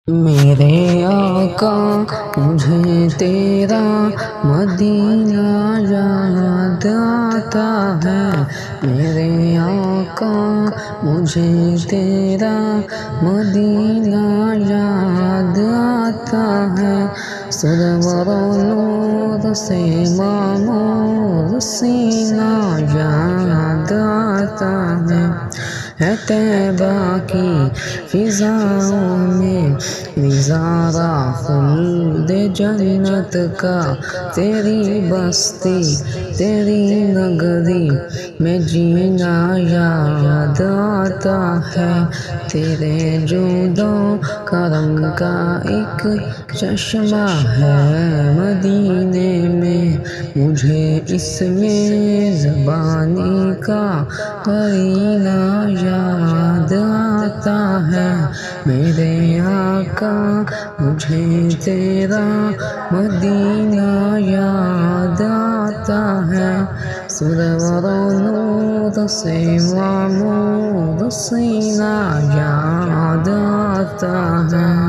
میرے آقا مجھے تیرا مدینہ یاد آتا ہے، میرے آقا مجھے تیرا مدینہ یاد آتا ہے، سرور و نور سے معمور سینہ یاد آتا ہے طیبہ کی فضاؤں میں نظارہ خلد جنت کا، تیری بستی تیری نگری میں جینا یاد آتا ہے، تیرے جود و کرم کا ایک چشمہ ہے مدینے میں، مجھے اس میں زبانی کا قرینہ یاد آتا ہے، میرے آقا مجھے تیرا مدینہ یاد آتا ہے، سرور و نور سے معمور سینہ یاد آتا ہے۔